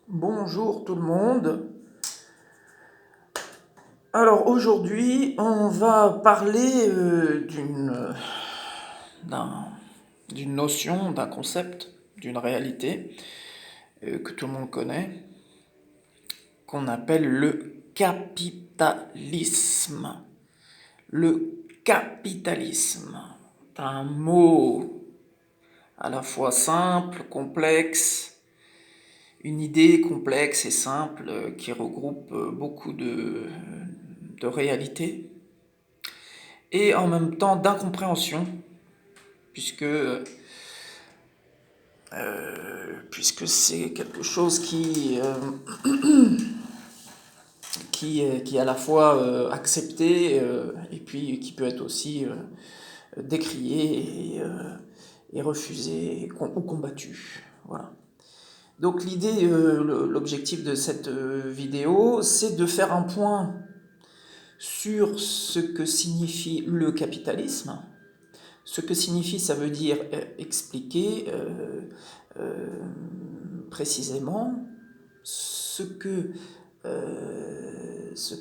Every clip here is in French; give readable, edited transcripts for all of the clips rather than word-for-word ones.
Bonjour tout le monde. Alors aujourd'hui, on va parler d'un- d'une notion, d'un concept, d'une réalité que tout le monde connaît, qu'on appelle le capitalisme. Le capitalisme, c'est un mot à la fois simple, complexe, une idée complexe et simple qui regroupe beaucoup de réalités et en même temps d'incompréhension, puisque, puisque c'est quelque chose qui est à la fois accepté et puis qui peut être aussi décrié et refusé ou combattu. Voilà. Donc l'idée, l'objectif de cette vidéo, c'est de faire un point sur ce que signifie le capitalisme. Ce que signifie, ça veut dire expliquer euh, précisément ce que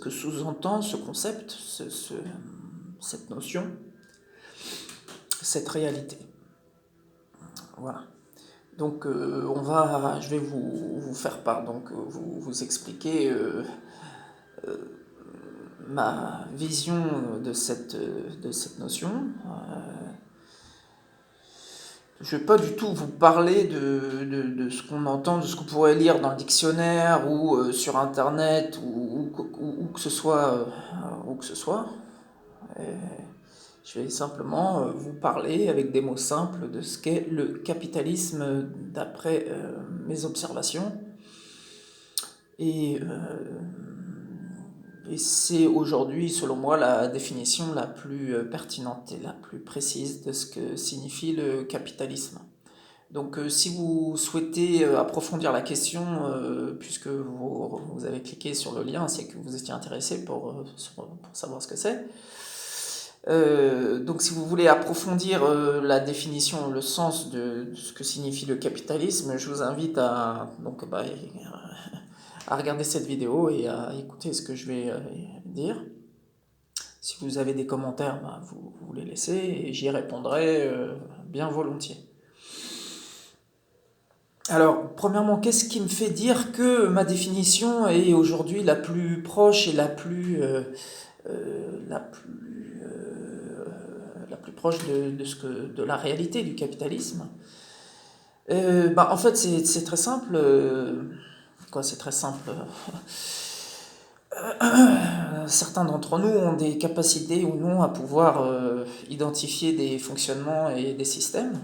sous-entend ce concept, cette notion, cette réalité. Voilà. Donc je vais vous faire part, donc vous expliquer ma vision de cette notion. Je ne vais pas du tout vous parler de ce qu'on entend, de ce qu'on pourrait lire dans le dictionnaire ou sur internet ou que ce soit. Où que ce soit. Et je vais simplement vous parler avec des mots simples de ce qu'est le capitalisme d'après mes observations. Et, euh, et c'est aujourd'hui, selon moi, la définition la plus pertinente et la plus précise de ce que signifie le capitalisme. Donc si vous souhaitez approfondir la question, puisque vous avez cliqué sur le lien, c'est que vous étiez intéressé pour savoir ce que c'est. Donc si vous voulez approfondir la définition, le sens de ce que signifie le capitalisme, je vous invite à regarder cette vidéo et à écouter ce que je vais dire. Si vous avez des commentaires, vous les laissez et j'y répondrai bien volontiers. Alors, premièrement, qu'est-ce qui me fait dire que ma définition est aujourd'hui la plus proche et la plus proche de la réalité du capitalisme? En fait, c'est très simple. Quoi, c'est très simple. Certains d'entre nous ont des capacités ou non à pouvoir identifier des fonctionnements et des systèmes,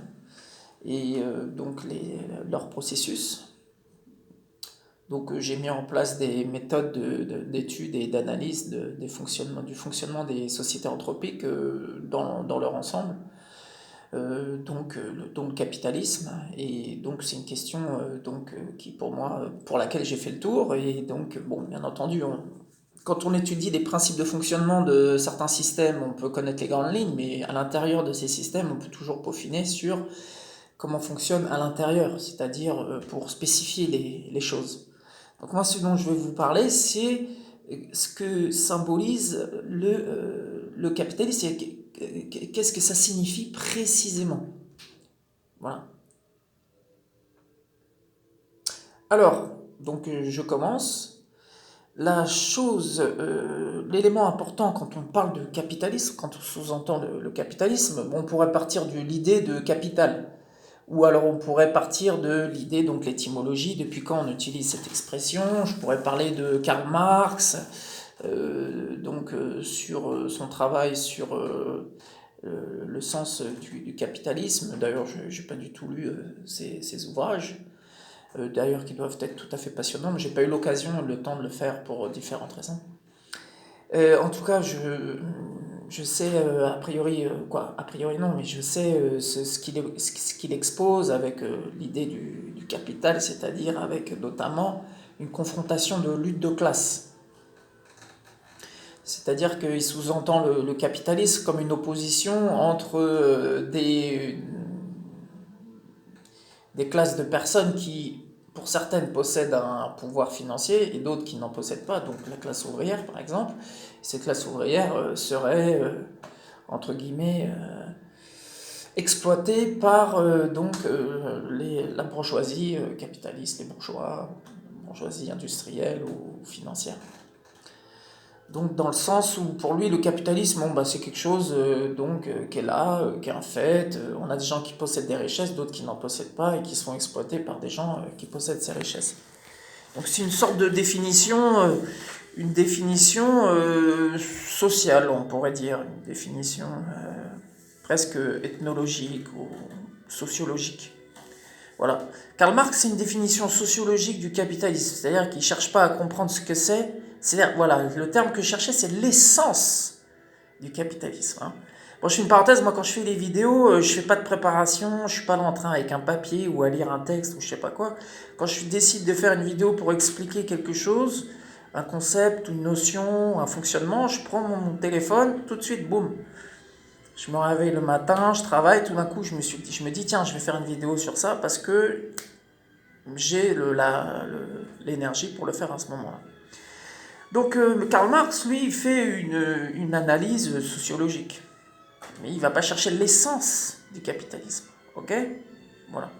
et donc leurs processus. Donc j'ai mis en place des méthodes d'études et d'analyse du fonctionnement des sociétés anthropiques dans leur ensemble, donc le capitalisme. Et donc c'est une question qui pour moi, pour laquelle j'ai fait le tour. Et donc, bon, bien entendu, quand on étudie des principes de fonctionnement de certains systèmes, on peut connaître les grandes lignes, mais à l'intérieur de ces systèmes, on peut toujours peaufiner sur comment fonctionne à l'intérieur, c'est-à-dire pour spécifier les choses. Donc moi, ce dont je vais vous parler, c'est ce que symbolise le capitalisme, qu'est-ce que ça signifie précisément. Voilà. Alors, donc je commence. L'élément important quand on parle de capitalisme, quand on sous-entend le capitalisme, bon, on pourrait partir de l'idée de capital. Ou alors on pourrait partir de l'idée, donc l'étymologie, depuis quand on utilise cette expression. Je pourrais parler de Karl Marx, sur son travail sur le sens du capitalisme. D'ailleurs, je n'ai pas du tout lu ses ouvrages, d'ailleurs qui doivent être tout à fait passionnants, mais j'ai pas eu l'occasion, le temps de le faire pour différentes raisons. En tout cas, je sais, a priori non, mais je sais ce qu'il expose avec l'idée du capital, c'est-à-dire avec notamment une confrontation de lutte de classe. C'est-à-dire qu'il sous-entend le capitalisme comme une opposition entre des classes de personnes qui pour certaines, possèdent un pouvoir financier et d'autres qui n'en possèdent pas, donc la classe ouvrière par exemple. Cette classe ouvrière serait, entre guillemets, exploitée par la bourgeoisie capitaliste, les bourgeois, bourgeoisie industrielle ou financière. Donc dans le sens où pour lui le capitalisme, bon, bah, c'est quelque chose qui est là, qui est un fait. On a des gens qui possèdent des richesses, d'autres qui n'en possèdent pas et qui sont exploités par des gens qui possèdent ces richesses. Donc c'est une sorte de définition, une définition sociale, on pourrait dire, une définition presque ethnologique ou sociologique. Voilà. Karl Marx, c'est une définition sociologique du capitalisme, c'est-à-dire qu'il ne cherche pas à comprendre ce que c'est. C'est-à-dire, voilà, le terme que je cherchais, c'est l'essence du capitalisme. Hein. Bon, je fais une parenthèse, moi quand je fais des vidéos, je fais pas de préparation, je suis pas là en train avec un papier ou à lire un texte ou je sais pas quoi. Quand je décide de faire une vidéo pour expliquer quelque chose, un concept, une notion, un fonctionnement, je prends mon téléphone, tout de suite, boum. Je me réveille le matin, je travaille, tout d'un coup je me dis tiens, je vais faire une vidéo sur ça parce que j'ai l'énergie pour le faire à ce moment-là. Donc Karl Marx, lui, il fait une analyse sociologique. Mais il ne va pas chercher l'essence du capitalisme. Ok? Voilà.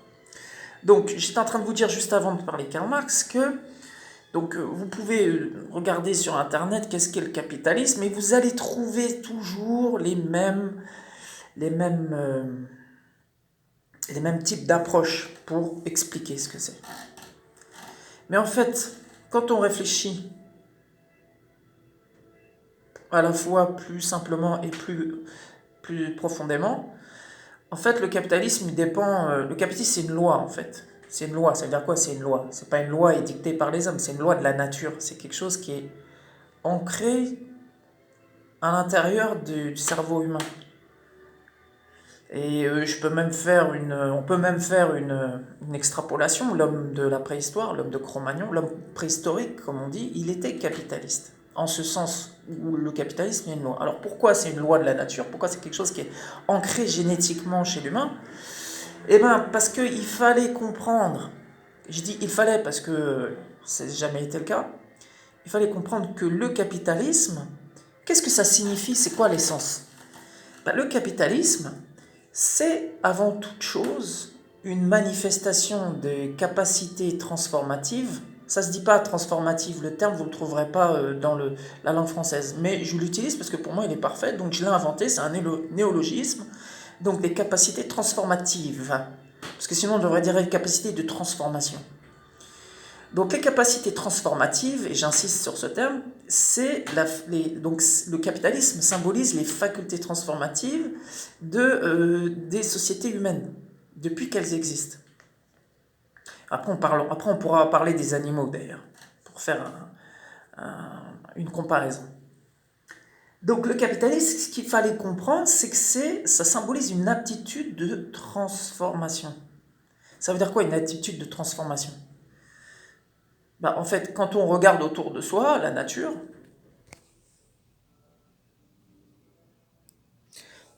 Donc j'étais en train de vous dire juste avant de parler de Karl Marx que vous pouvez regarder sur Internet qu'est-ce qu'est le capitalisme et vous allez trouver toujours les mêmes types d'approches pour expliquer ce que c'est. Mais en fait, quand on réfléchit à la fois plus simplement et plus profondément, en fait, le capitalisme, il dépend. Le capitalisme, c'est une loi, en fait. C'est une loi. Ça veut dire quoi? C'est une loi. C'est pas une loi édictée par les hommes, c'est une loi de la nature. C'est quelque chose qui est ancré à l'intérieur du cerveau humain. Et on peut même faire une extrapolation. L'homme de la préhistoire, l'homme de Cro-Magnon, l'homme préhistorique, comme on dit, il était capitaliste. En ce sens où le capitalisme est une loi. Alors pourquoi c'est une loi de la nature? Pourquoi c'est quelque chose qui est ancré génétiquement chez l'humain? Eh bien, parce qu'il fallait comprendre, je dis il fallait parce que ça n'a jamais été le cas, il fallait comprendre que le capitalisme, qu'est-ce que ça signifie? C'est quoi l'essence? Le capitalisme, c'est avant toute chose une manifestation de capacité transformative. Ça ne se dit pas transformative, le terme vous ne le trouverez pas dans la langue française, mais je l'utilise parce que pour moi il est parfait, donc je l'ai inventé, c'est un néologisme, donc des capacités transformatives, parce que sinon on devrait dire des capacités de transformation. Donc les capacités transformatives, et j'insiste sur ce terme, donc le capitalisme symbolise les facultés transformatives des sociétés humaines, depuis qu'elles existent. Après on pourra parler des animaux d'ailleurs, pour faire une comparaison. Donc le capitalisme, ce qu'il fallait comprendre, c'est que ça symbolise une aptitude de transformation. Ça veut dire quoi une aptitude de transformation? En fait, quand on regarde autour de soi, la nature,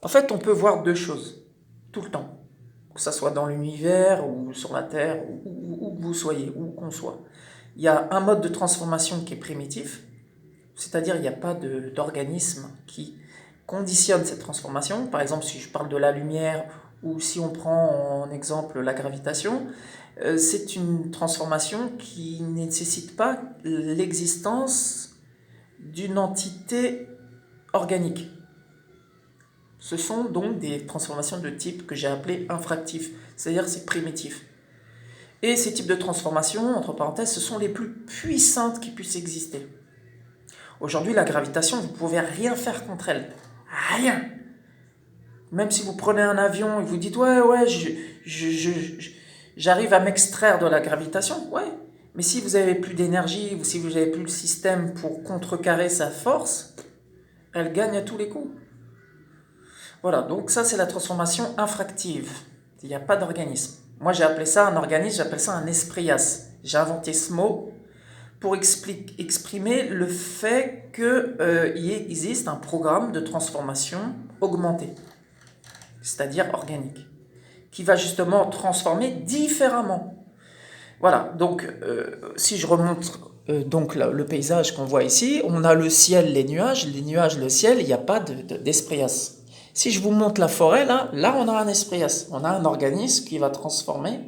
en fait, on peut voir deux choses, tout le temps. Que ce soit dans l'univers, ou sur la Terre, où que vous soyez, où qu'on soit. Il y a un mode de transformation qui est primitif, c'est-à-dire il n'y a pas d'organisme qui conditionne cette transformation. Par exemple, si je parle de la lumière, ou si on prend en exemple la gravitation, c'est une transformation qui ne nécessite pas l'existence d'une entité organique. Ce sont donc des transformations de type que j'ai appelé infractif, c'est-à-dire c'est primitif. Et ces types de transformations, entre parenthèses, ce sont les plus puissantes qui puissent exister. Aujourd'hui, la gravitation, vous ne pouvez rien faire contre elle. Rien. Même si vous prenez un avion et vous dites « Ouais, j'arrive à m'extraire de la gravitation. » Ouais. Mais si vous n'avez plus d'énergie, ou si vous n'avez plus le système pour contrecarrer sa force, elle gagne à tous les coups. Voilà, donc ça c'est la transformation infractive. Il n'y a pas d'organisme. Moi j'ai appelé ça un organisme, j'appelle ça un esprias. J'ai inventé ce mot pour exprimer le fait qu'il existe un programme de transformation augmentée, c'est-à-dire organique, qui va justement transformer différemment. Voilà, donc si je remonte donc le paysage qu'on voit ici, on a le ciel, les nuages, le ciel, il n'y a pas d'esprias. Si je vous montre la forêt, là on a un esprias, on a un organisme qui va transformer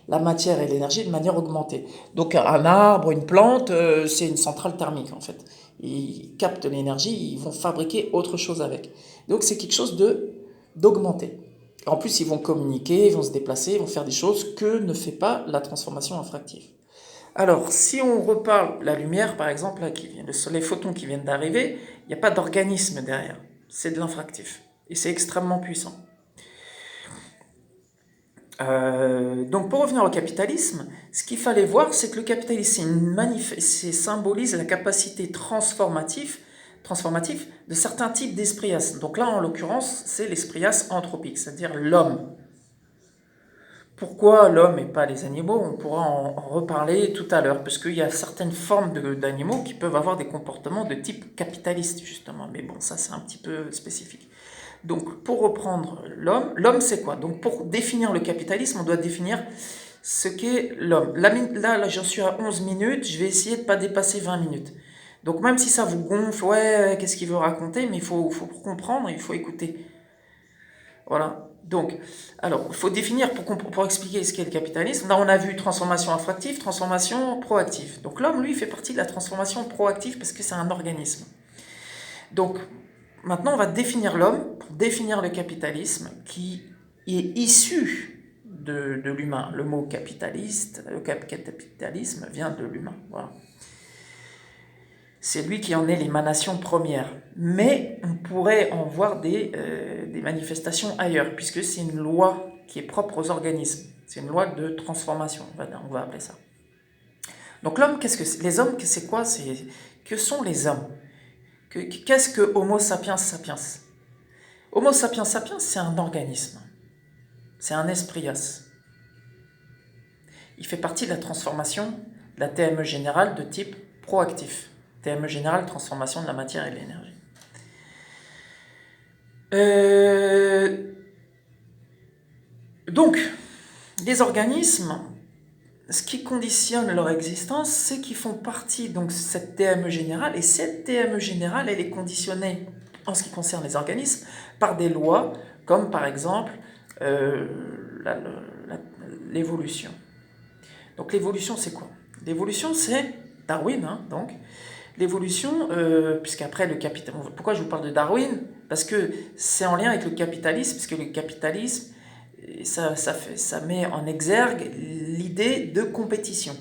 la matière et l'énergie de manière augmentée. Donc un arbre, une plante, c'est une centrale thermique en fait. Ils captent l'énergie, ils vont fabriquer autre chose avec. Donc c'est quelque chose d'augmenté. En plus, ils vont communiquer, ils vont se déplacer, ils vont faire des choses que ne fait pas la transformation infractive. Alors, si on reparle la lumière, par exemple, là, les photons qui viennent d'arriver, il n'y a pas d'organisme derrière. C'est de l'infractif. Et c'est extrêmement puissant. Donc, pour revenir au capitalisme, ce qu'il fallait voir, c'est que le capitalisme symbolise la capacité transformative de certains types d'esprias. Donc là, en l'occurrence, c'est l'esprias anthropique, c'est-à-dire l'homme. Pourquoi l'homme et pas les animaux? On pourra en reparler tout à l'heure, parce qu'il y a certaines formes d'animaux qui peuvent avoir des comportements de type capitaliste, justement. Mais bon, ça c'est un petit peu spécifique. Donc, pour reprendre l'homme c'est quoi? Donc, pour définir le capitalisme, on doit définir ce qu'est l'homme. Là, j'en suis à 11 minutes, je vais essayer de ne pas dépasser 20 minutes. Donc, même si ça vous gonfle, ouais, qu'est-ce qu'il veut raconter, mais il faut comprendre, il faut écouter. Voilà. Donc, alors, il faut définir pour expliquer ce qu'est le capitalisme. Là, on a vu transformation infractive, transformation proactive. Donc, l'homme, lui, fait partie de la transformation proactive parce que c'est un organisme. Donc, maintenant, on va définir l'homme pour définir le capitalisme qui est issu de l'humain. Le mot capitaliste, le capitalisme vient de l'humain. Voilà. C'est lui qui en est l'émanation première. Mais on pourrait en voir des manifestations ailleurs, puisque c'est une loi qui est propre aux organismes. C'est une loi de transformation, on va appeler ça. Donc l'homme, qu'est-ce que c'est? Les hommes, c'est quoi? Que sont les hommes? Qu'est-ce que Homo sapiens sapiens? Homo sapiens sapiens, c'est un organisme. C'est un esprias. Il fait partie de la transformation de la TME générale de type proactif. TME générale, transformation de la matière et de l'énergie. Donc, les organismes, ce qui conditionne leur existence, c'est qu'ils font partie donc, de cette TME générale, et cette TME générale, elle est conditionnée, en ce qui concerne les organismes, par des lois, comme par exemple l'évolution. Donc l'évolution, c'est quoi? L'évolution, c'est Darwin, hein, donc. L'évolution, puisqu'après le capitalisme... Pourquoi je vous parle de Darwin? Parce que c'est en lien avec le capitalisme, puisque le capitalisme, ça met en exergue l'idée de compétition.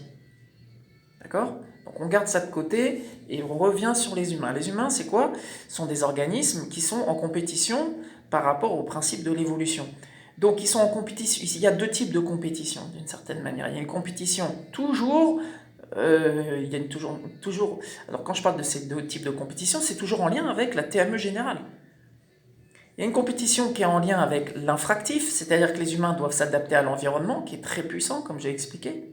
D'accord? Donc on garde ça de côté et on revient sur les humains. Les humains, c'est quoi? Ce sont des organismes qui sont en compétition par rapport au principe de l'évolution. Donc ils sont en compétition. Il y a deux types de compétition, d'une certaine manière. Il y a une compétition toujours... il y a toujours... Alors quand je parle de ces deux types de compétition, c'est toujours en lien avec la TME générale. Il y a une compétition qui est en lien avec l'infractif, c'est-à-dire que les humains doivent s'adapter à l'environnement, qui est très puissant, comme j'ai expliqué.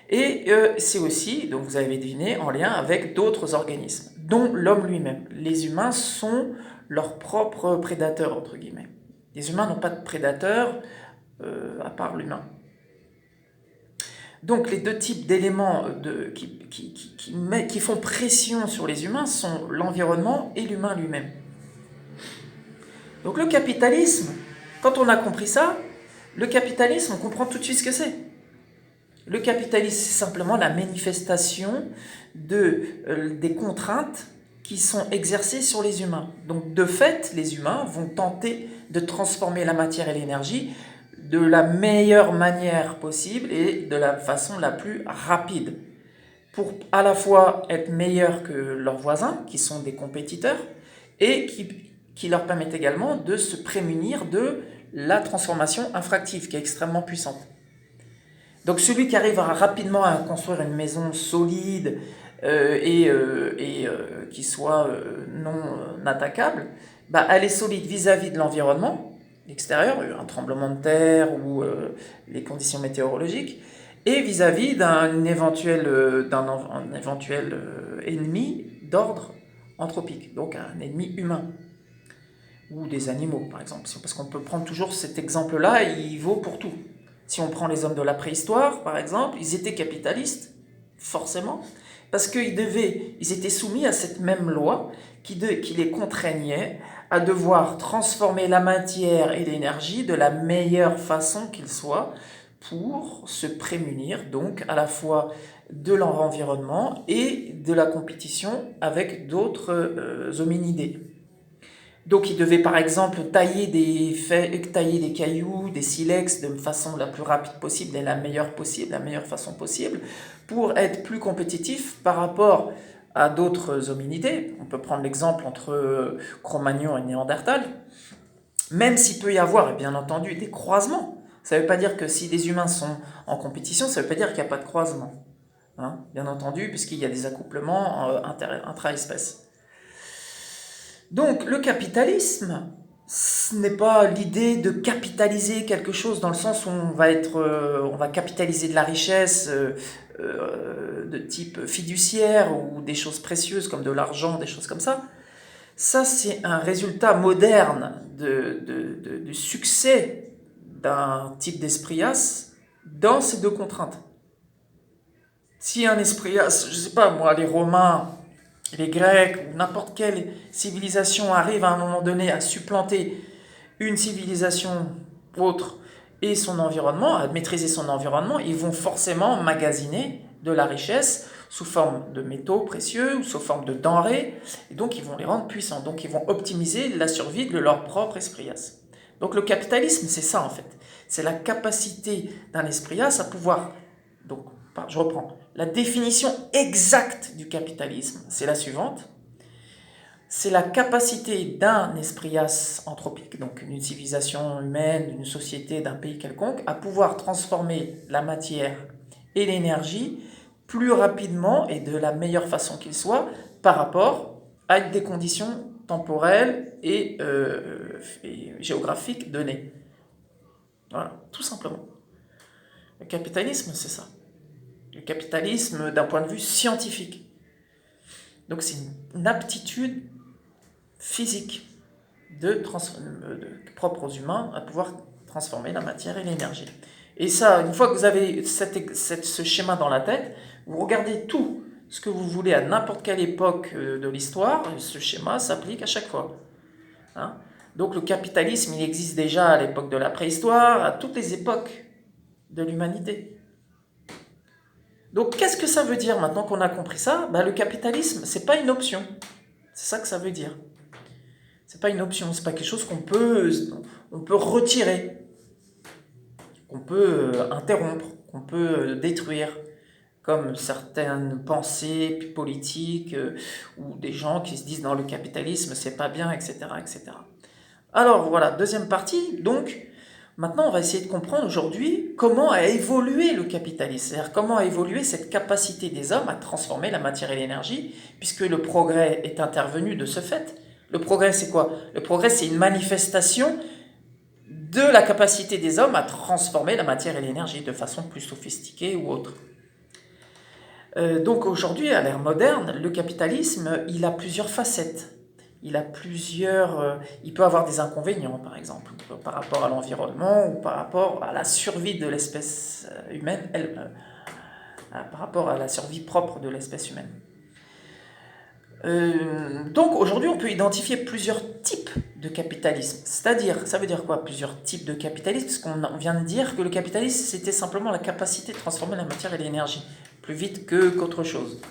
Et c'est aussi, donc vous avez deviné, en lien avec d'autres organismes, dont l'homme lui-même. Les humains sont leurs propres prédateurs, entre guillemets. Les humains n'ont pas de prédateurs à part l'humain. Donc les deux types d'éléments qui font pression sur les humains sont l'environnement et l'humain lui-même. Donc le capitalisme, quand on a compris ça, le capitalisme, on comprend tout de suite ce que c'est. Le capitalisme, c'est simplement la manifestation des contraintes qui sont exercées sur les humains. Donc de fait, les humains vont tenter de transformer la matière et l'énergie de la meilleure manière possible et de la façon la plus rapide, pour à la fois être meilleurs que leurs voisins, qui sont des compétiteurs, et qui leur permettent également de se prémunir de la transformation infractive, qui est extrêmement puissante. Donc celui qui arrive rapidement à construire une maison solide et qui soit non attaquable, elle est solide vis-à-vis de l'environnement extérieur, un tremblement de terre ou les conditions météorologiques, et vis-à-vis d'un éventuel ennemi d'ordre anthropique, donc un ennemi humain, ou des animaux par exemple, parce qu'on peut prendre toujours cet exemple-là, il vaut pour tout. Si on prend les hommes de la préhistoire, par exemple, ils étaient capitalistes, forcément, parce ils étaient soumis à cette même loi qui les contraignait à devoir transformer la matière et l'énergie de la meilleure façon qu'il soit pour se prémunir donc à la fois de leur environnement et de la compétition avec d'autres hominidés. Donc ils devaient par exemple tailler des cailloux, des silex de façon la plus rapide possible et la meilleure façon possible, pour être plus compétitifs par rapport à d'autres hominidés. On peut prendre l'exemple entre Cro-Magnon et Néandertal, même s'il peut y avoir, bien entendu, des croisements. Ça ne veut pas dire que si les humains sont en compétition, ça ne veut pas dire qu'il n'y a pas de croisement. Hein, bien entendu, puisqu'il y a des accouplements intra-espèces. Donc le capitalisme, ce n'est pas l'idée de capitaliser quelque chose dans le sens où on va capitaliser de la richesse de type fiduciaire ou des choses précieuses comme de l'argent, des choses comme ça. Ça, c'est un résultat moderne du succès d'un type d'esprias dans ces deux contraintes. Si un esprias, je ne sais pas moi, les Romains, les Grecs ou n'importe quelle civilisation arrive à un moment donné à supplanter une civilisation autre et son environnement, à maîtriser son environnement, ils vont forcément magasiner de la richesse sous forme de métaux précieux ou sous forme de denrées, et donc ils vont les rendre puissants, donc ils vont optimiser la survie de leur propre esprias. Donc le capitalisme, c'est ça en fait, c'est la capacité d'un esprias à pouvoir, donc je reprends, la définition exacte du capitalisme, c'est la suivante. C'est la capacité d'un esprias anthropique, donc une civilisation humaine, une société, d'un pays quelconque, à pouvoir transformer la matière et l'énergie plus rapidement et de la meilleure façon qu'il soit par rapport à des conditions temporelles et géographiques données. Voilà, tout simplement. Le capitalisme, c'est ça. Le capitalisme d'un point de vue scientifique. Donc c'est une aptitude physique propre aux humains à pouvoir transformer la matière et l'énergie. Et ça, une fois que vous avez ce schéma dans la tête, vous regardez tout ce que vous voulez à n'importe quelle époque de l'histoire, ce schéma s'applique à chaque fois. Hein? Donc le capitalisme, il existe déjà à l'époque de la préhistoire, à toutes les époques de l'humanité. Donc qu'est-ce que ça veut dire maintenant qu'on a compris ça? Le capitalisme, c'est pas une option. C'est ça que ça veut dire. C'est pas une option, c'est pas quelque chose qu'on peut retirer, qu'on peut interrompre, qu'on peut détruire, comme certaines pensées politiques ou des gens qui se disent dans le capitalisme c'est pas bien, etc., etc. Alors voilà, deuxième partie, donc maintenant on va essayer de comprendre aujourd'hui comment a évolué le capitalisme, c'est-à-dire comment a évolué cette capacité des hommes à transformer la matière et l'énergie, puisque le progrès est intervenu de ce fait. Le progrès, c'est quoi? Le progrès, c'est une manifestation de la capacité des hommes à transformer la matière et l'énergie de façon plus sophistiquée ou autre. Donc aujourd'hui, à l'ère moderne, le capitalisme, il a plusieurs facettes. Il peut avoir des inconvénients, par exemple, par rapport à l'environnement ou par rapport à la survie de l'espèce humaine, par rapport à la survie propre de l'espèce humaine. Donc aujourd'hui, on peut identifier plusieurs types de capitalisme. C'est-à-dire, ça veut dire quoi, plusieurs types de capitalisme? Parce qu'on vient de dire que le capitalisme, c'était simplement la capacité de transformer la matière et l'énergie, plus vite qu'autre chose.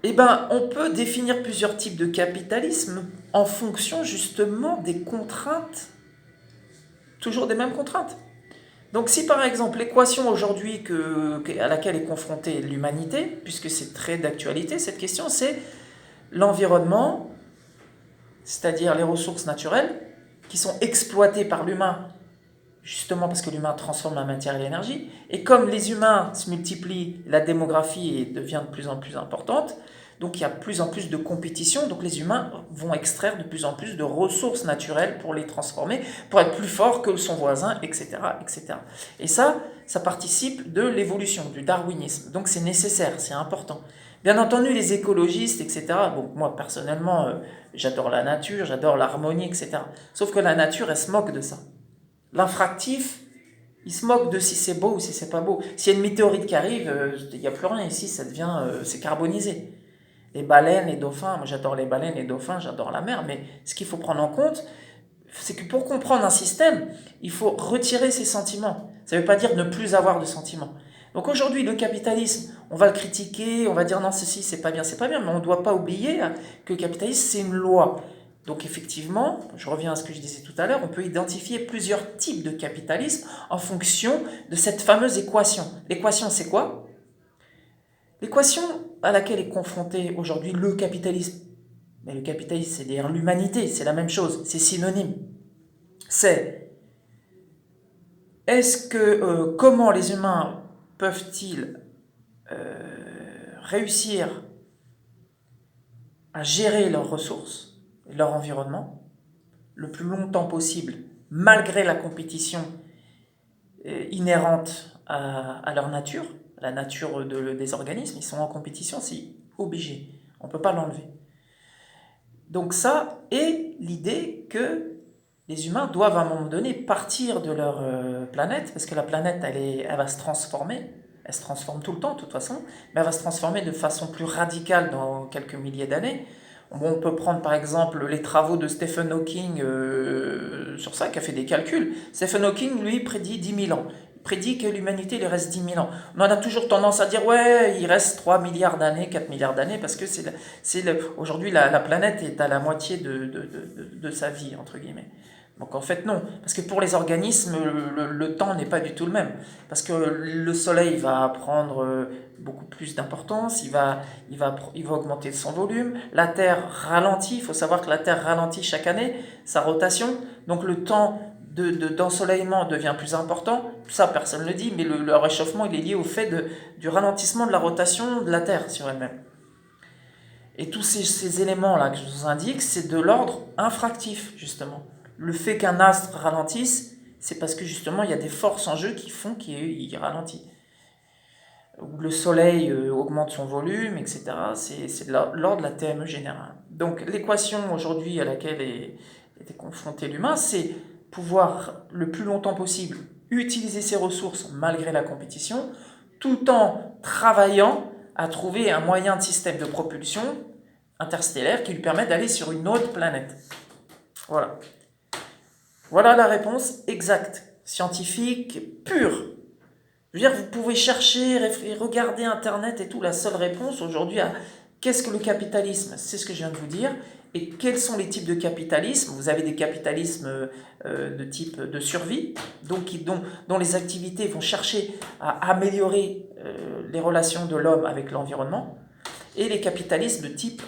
On peut définir plusieurs types de capitalisme en fonction justement des contraintes, toujours des mêmes contraintes. Donc si par exemple l'équation aujourd'hui à laquelle est confrontée l'humanité, puisque c'est très d'actualité cette question, c'est l'environnement, c'est-à-dire les ressources naturelles, qui sont exploitées par l'humain, justement parce que l'humain transforme la matière et l'énergie, et comme les humains se multiplient, la démographie devient de plus en plus importante, donc il y a de plus en plus de compétition, donc les humains vont extraire de plus en plus de ressources naturelles pour les transformer, pour être plus forts que son voisin, etc., etc. Et ça participe de l'évolution, du darwinisme. Donc c'est nécessaire, c'est important. Bien entendu, les écologistes, etc., bon, moi personnellement, j'adore la nature, j'adore l'harmonie, etc. Sauf que la nature, elle se moque de ça. L'infractif, Ils se moquent de si c'est beau ou si c'est pas beau. S'il y a une météorite qui arrive, il n'y a plus rien ici, ça devient, c'est carbonisé. Les baleines, les dauphins, moi j'adore les baleines, les dauphins, j'adore la mer, mais ce qu'il faut prendre en compte, c'est que pour comprendre un système, il faut retirer ses sentiments. Ça ne veut pas dire ne plus avoir de sentiments. Donc aujourd'hui, le capitalisme, on va le critiquer, on va dire non, ceci, c'est pas bien, mais on ne doit pas oublier que le capitalisme, c'est une loi. Donc effectivement, je reviens à ce que je disais tout à l'heure, on peut identifier plusieurs types de capitalisme en fonction de cette fameuse équation. L'équation, c'est quoi? L'équation à laquelle est confronté aujourd'hui le capitalisme, mais le capitalisme, c'est d'ailleurs l'humanité, c'est la même chose, c'est synonyme. C'est est-ce que comment les humains peuvent-ils réussir à gérer leurs ressources, leur environnement, le plus longtemps possible, malgré la compétition inhérente à leur nature, la nature des organismes, ils sont en compétition, c'est obligé, on ne peut pas l'enlever. Donc ça est l'idée que les humains doivent à un moment donné partir de leur planète, parce que la planète, elle va se transformer, elle se transforme tout le temps de toute façon, mais elle va se transformer de façon plus radicale dans quelques milliers d'années. Bon, on peut prendre par exemple les travaux de Stephen Hawking sur ça, qui a fait des calculs. Stephen Hawking, lui, prédit 10 000 ans. Il prédit que l'humanité, il reste 10 000 ans. On en a toujours tendance à dire, ouais, il reste 3 milliards d'années, 4 milliards d'années, parce que aujourd'hui, la planète est à la moitié de sa vie, entre guillemets. Donc en fait non, parce que pour les organismes, le temps n'est pas du tout le même. Parce que le Soleil va prendre beaucoup plus d'importance, il va augmenter son volume, la Terre ralentit, il faut savoir que la Terre ralentit chaque année, sa rotation, donc le temps d'ensoleillement devient plus important, ça personne ne le dit, mais le réchauffement il est lié au fait du ralentissement de la rotation de la Terre sur elle-même. Et tous ces éléments-là que je vous indique, c'est de l'ordre infractif, justement. Le fait qu'un astre ralentisse, c'est parce que justement, il y a des forces en jeu qui font qu'il ralentit. Le soleil augmente son volume, etc. C'est de l'ordre de la TME générale. Donc l'équation aujourd'hui à laquelle est confronté l'humain, c'est pouvoir le plus longtemps possible utiliser ses ressources malgré la compétition, tout en travaillant à trouver un moyen de système de propulsion interstellaire qui lui permet d'aller sur une autre planète. Voilà. Voilà la réponse exacte, scientifique, pure. Je veux dire, vous pouvez chercher, regarder Internet et tout, la seule réponse aujourd'hui à qu'est-ce que le capitalisme, c'est ce que je viens de vous dire, et quels sont les types de capitalisme. Vous avez des capitalismes de type de survie, donc dont les activités vont chercher à améliorer les relations de l'homme avec l'environnement, et les capitalismes de type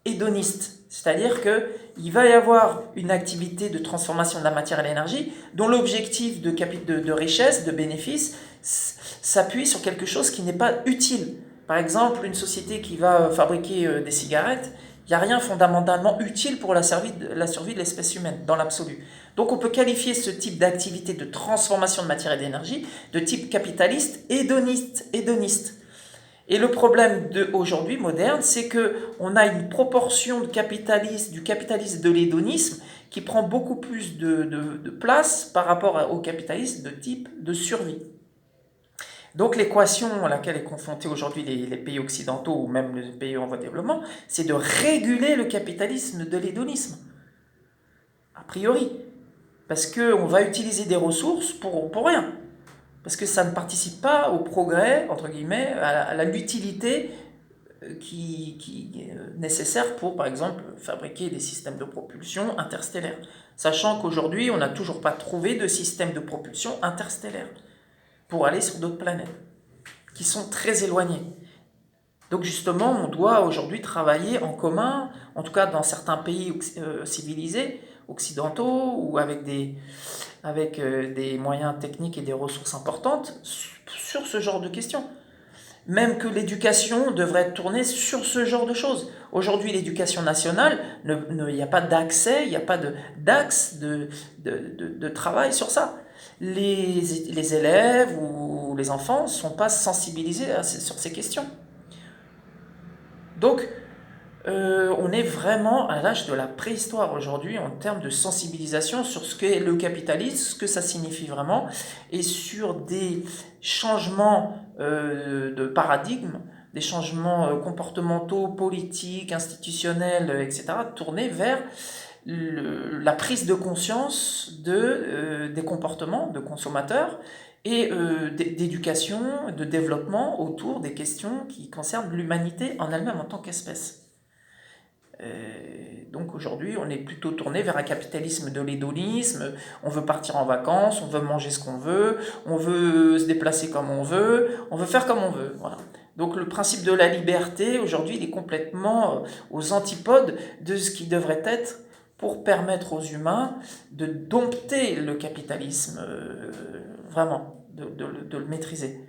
hédoniste, c'est-à-dire qu'il va y avoir une activité de transformation de la matière et de l'énergie dont l'objectif de richesse, de bénéfice, s'appuie sur quelque chose qui n'est pas utile. Par exemple, une société qui va fabriquer des cigarettes, il n'y a rien fondamentalement utile pour la survie de l'espèce humaine, dans l'absolu. Donc on peut qualifier ce type d'activité de transformation de matière et d'énergie de type capitaliste hédoniste. Et le problème aujourd'hui moderne, c'est qu'on a une proportion du capitalisme de l'hédonisme qui prend beaucoup plus de place par rapport au capitalisme de type de survie. Donc l'équation à laquelle est confronté aujourd'hui les pays occidentaux ou même les pays en voie de développement, c'est de réguler le capitalisme de l'hédonisme, a priori. Parce qu'on va utiliser des ressources pour rien. Parce que ça ne participe pas au progrès, entre guillemets, à l'utilité qui est nécessaire pour, par exemple, fabriquer des systèmes de propulsion interstellaires. Sachant qu'aujourd'hui, on n'a toujours pas trouvé de système de propulsion interstellaire pour aller sur d'autres planètes, qui sont très éloignées. Donc justement, on doit aujourd'hui travailler en commun, en tout cas dans certains pays civilisés, occidentaux, ou avec des moyens techniques et des ressources importantes, sur ce genre de questions. Même que l'éducation devrait être tournée sur ce genre de choses. Aujourd'hui, l'éducation nationale, il n'y a pas d'accès, il n'y a pas d'axe de travail sur ça. Les élèves ou les enfants ne sont pas sensibilisés sur ces questions. Donc, On est vraiment à l'âge de la préhistoire aujourd'hui en termes de sensibilisation sur ce qu'est le capitalisme, ce que ça signifie vraiment, et sur des changements de paradigme, des changements comportementaux, politiques, institutionnels, etc., tournés vers la prise de conscience des comportements de consommateurs et d'éducation, de développement autour des questions qui concernent l'humanité en elle-même en tant qu'espèce. Donc aujourd'hui, on est plutôt tourné vers un capitalisme de l'hédonisme. On veut partir en vacances, on veut manger ce qu'on veut, on veut se déplacer comme on veut faire comme on veut. Voilà. Donc le principe de la liberté, aujourd'hui, il est complètement aux antipodes de ce qui devrait être pour permettre aux humains de dompter le capitalisme, vraiment, de le maîtriser.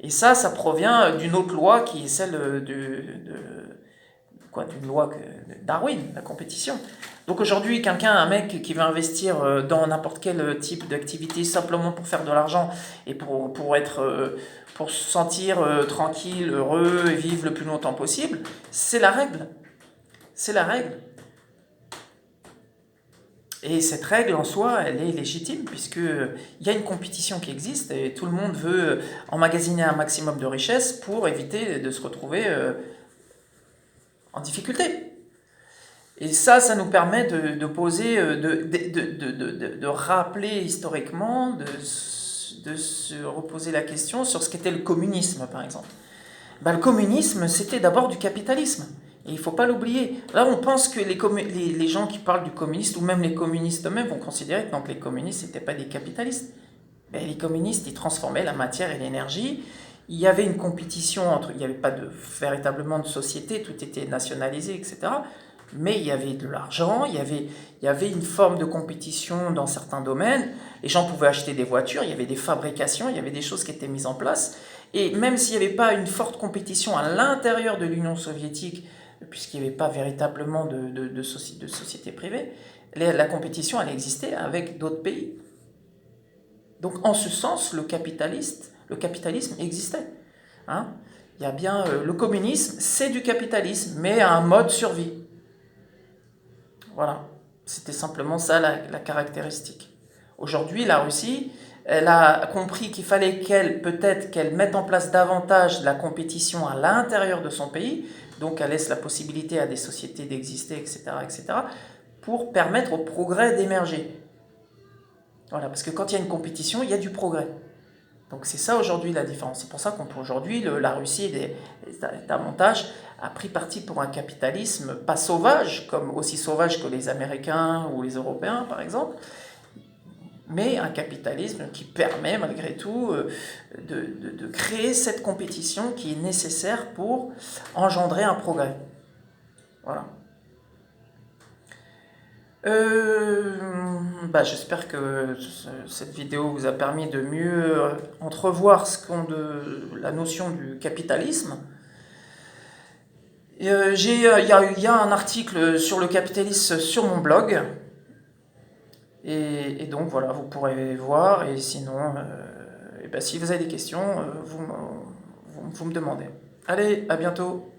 Et ça provient d'une autre loi qui est celle d'une loi de Darwin, la compétition. Donc aujourd'hui, un mec qui veut investir dans n'importe quel type d'activité simplement pour faire de l'argent et pour se sentir tranquille, heureux et vivre le plus longtemps possible, c'est la règle. C'est la règle. Et cette règle en soi, elle est légitime puisque il y a une compétition qui existe et tout le monde veut emmagasiner un maximum de richesses pour éviter de se retrouver en difficulté. Et ça nous permet de poser, de rappeler historiquement, de se reposer la question sur ce qu'était le communisme, par exemple. Le communisme, c'était d'abord du capitalisme. Et il ne faut pas l'oublier. Là, on pense que les gens qui parlent du communiste, ou même les communistes eux-mêmes, vont considérer que les communistes n'étaient pas des capitalistes. Mais les communistes, ils transformaient la matière et l'énergie. Il y avait une compétition il n'y avait pas véritablement de société, tout était nationalisé, etc. Mais il y avait de l'argent, il y avait une forme de compétition dans certains domaines. Les gens pouvaient acheter des voitures, il y avait des fabrications, il y avait des choses qui étaient mises en place. Et même s'il n'y avait pas une forte compétition à l'intérieur de l'Union soviétique, puisqu'il n'y avait pas véritablement de société privée, la compétition, elle existait avec d'autres pays. Donc en ce sens, le capitalisme existait. Hein, il y a bien le communisme, c'est du capitalisme, mais à un mode survie. Voilà, c'était simplement ça la caractéristique. Aujourd'hui, la Russie, elle a compris qu'il fallait peut-être qu'elle mette en place davantage la compétition à l'intérieur de son pays, donc elle laisse la possibilité à des sociétés d'exister, etc., pour permettre au progrès d'émerger. Voilà, parce que quand il y a une compétition, il y a du progrès. Donc c'est ça aujourd'hui la différence. C'est pour ça qu'aujourd'hui, la Russie davantage a pris parti pour un capitalisme pas sauvage, comme aussi sauvage que les Américains ou les Européens par exemple, mais un capitalisme qui permet malgré tout de créer cette compétition qui est nécessaire pour engendrer un progrès. Voilà. J'espère que cette vidéo vous a permis de mieux entrevoir la notion du capitalisme. Il y a un article sur le capitalisme sur mon blog. Et donc voilà, vous pourrez voir. Et sinon, si vous avez des questions, vous me demandez. Allez, à bientôt.